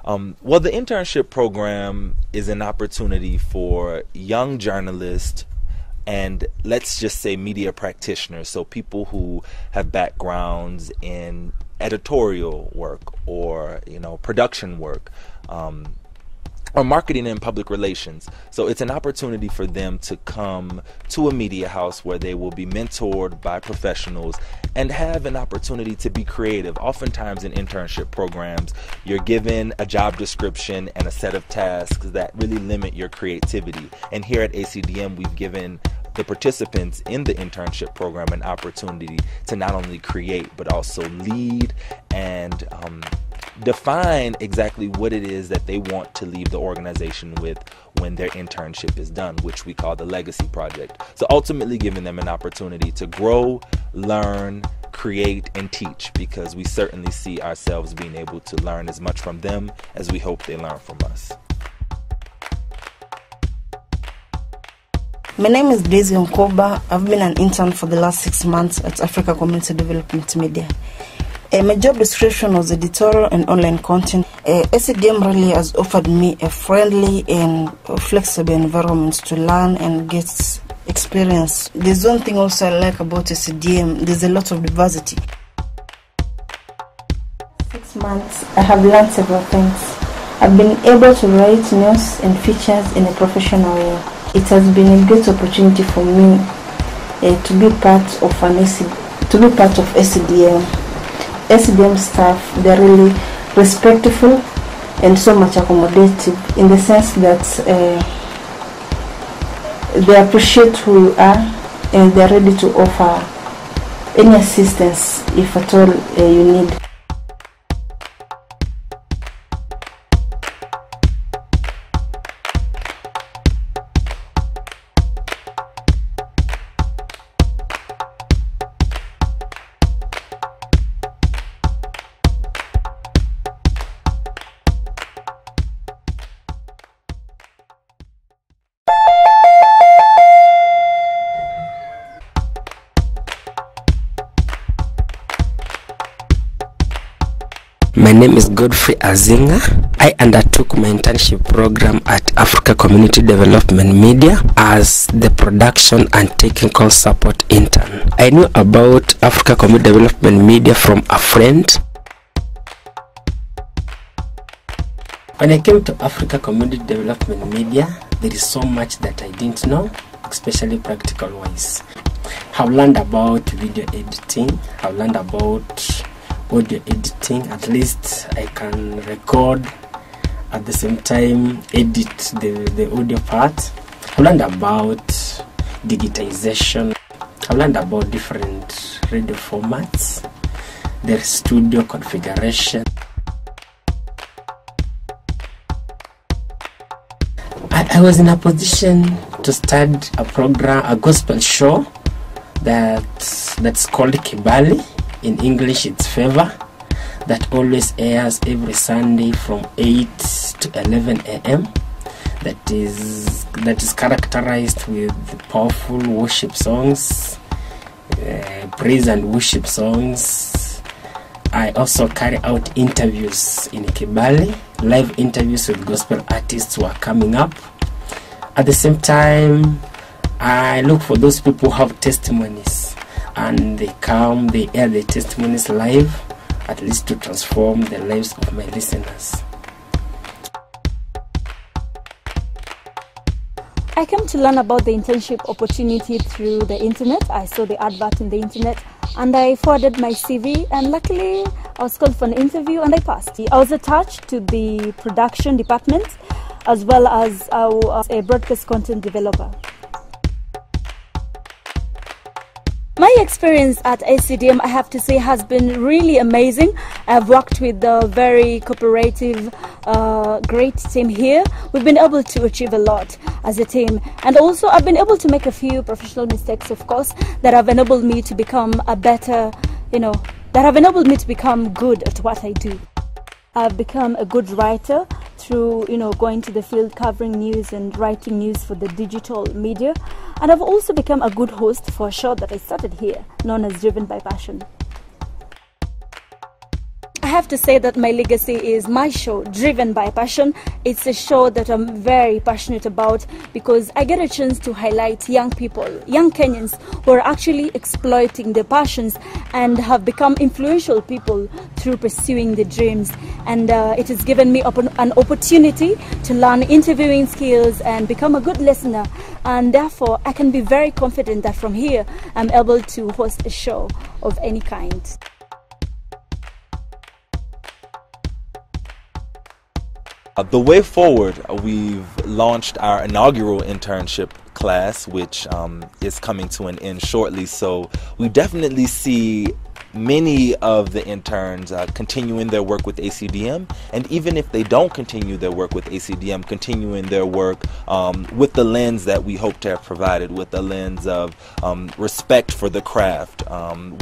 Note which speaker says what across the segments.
Speaker 1: Well, the internship program is an opportunity for young journalists and, let's just say, media practitioners, so people who have backgrounds in editorial work or production work, or marketing and public relations. So it's an opportunity for them to come to a media house where they will be mentored by professionals and have an opportunity to be creative. Oftentimes in internship programs, you're given a job description and a set of tasks that really limit your creativity. And here at ACDM, we've given the participants in the internship program an opportunity to not only create, but also lead and define exactly what it is that they want to leave the organization with when their internship is done, which we call the legacy project. So ultimately giving them an opportunity to grow, learn, create, and teach, because we certainly see ourselves being able to learn as much from them as we hope they learn from us.
Speaker 2: My name is Daisy Nkoba. I've been an intern for the last 6 months at Africa Community Development Media. My job description was editorial and online content. ACDM really has offered me a friendly and flexible environment to learn and get experience. There's one thing also I like about ACDM, there's a lot of diversity. 6 months, I have learned several things. I've been able to write news and features in a professional way. It has been a great opportunity for me to be part of ACDM. ACDM staff, they're really respectful and so much accommodative, in the sense that they appreciate who we are and they're ready to offer any assistance if at all you need.
Speaker 3: My name is Godfrey Azinga. I undertook my internship program at Africa Community Development Media as the production and technical support intern. I knew about Africa Community Development Media from a friend. When I came to Africa Community Development Media, there is so much that I didn't know, especially practical wise. I've learned about video editing, I've learned about audio editing. At least I can record, at the same time edit the audio part. I've learned about digitization. I've learned about different radio formats, their studio configuration. I was in a position to start a gospel show that's called Kibali. In English it's Favor, that always airs every Sunday from 8 to 11 a.m. That is characterized with powerful worship songs, praise and worship songs. I also carry out interviews in Kibali, live interviews with gospel artists who are coming up. At the same time, I look for those people who have testimonies, and they air their testimonies live, at least to transform the lives of my listeners.
Speaker 4: I came to learn about the internship opportunity through the internet. I saw the advert in the internet and I forwarded my CV, and luckily I was called for an interview and I passed. I was attached to the production department as well as I was a broadcast content developer. My experience at ACDM, I have to say, has been really amazing. I've worked with a very cooperative, great team here. We've been able to achieve a lot as a team. And also, I've been able to make a few professional mistakes, of course, that have enabled me to become a better, that have enabled me to become good at what I do. I've become a good writer through, going to the field, covering news and writing news for the digital media. And I've also become a good host for a show that I started here, known as Driven by Passion. I have to say that my legacy is my show, driven by passion. It's a show that I'm very passionate about because I get a chance to highlight young people, young Kenyans who are actually exploiting their passions and have become influential people through pursuing their dreams. And it has given me an opportunity to learn interviewing skills and become a good listener. And therefore, I can be very confident that from here, I'm able to host a show of any kind.
Speaker 1: The way forward, we've launched our inaugural internship class, which is coming to an end shortly. So we definitely see many of the interns continuing their work with ACDM, and even if they don't continue their work with ACDM, continuing their work with the lens that we hope to have provided, with the lens of respect for the craft,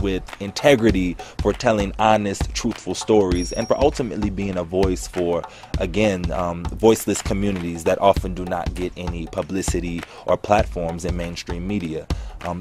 Speaker 1: with integrity for telling honest, truthful stories, and for ultimately being a voice for, again, voiceless communities that often do not get any publicity or platforms in mainstream media.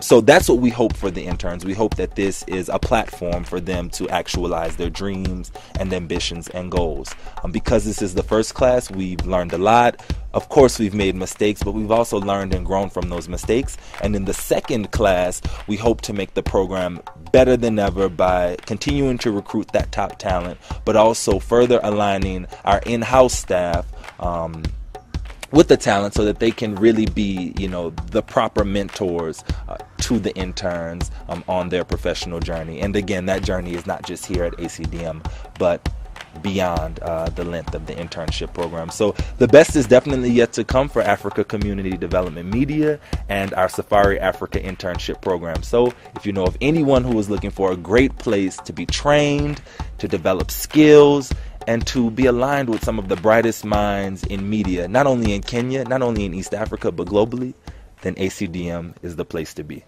Speaker 1: So that's what we hope for the interns. We hope that this is a platform for them to actualize their dreams and ambitions and goals. Because this is the first class, we've learned a lot. Of course, we've made mistakes, but we've also learned and grown from those mistakes. And in the second class, we hope to make the program better than ever by continuing to recruit that top talent, but also further aligning our in-house staff with the talent so that they can really be, the proper mentors to the interns on their professional journey. And again, that journey is not just here at ACDM, but beyond the length of the internship program. So the best is definitely yet to come for Africa Community Development Media and our Safari Africa internship program. So if you know of anyone who is looking for a great place to be trained, to develop skills, and to be aligned with some of the brightest minds in media, not only in Kenya, not only in East Africa, but globally, then ACDM is the place to be.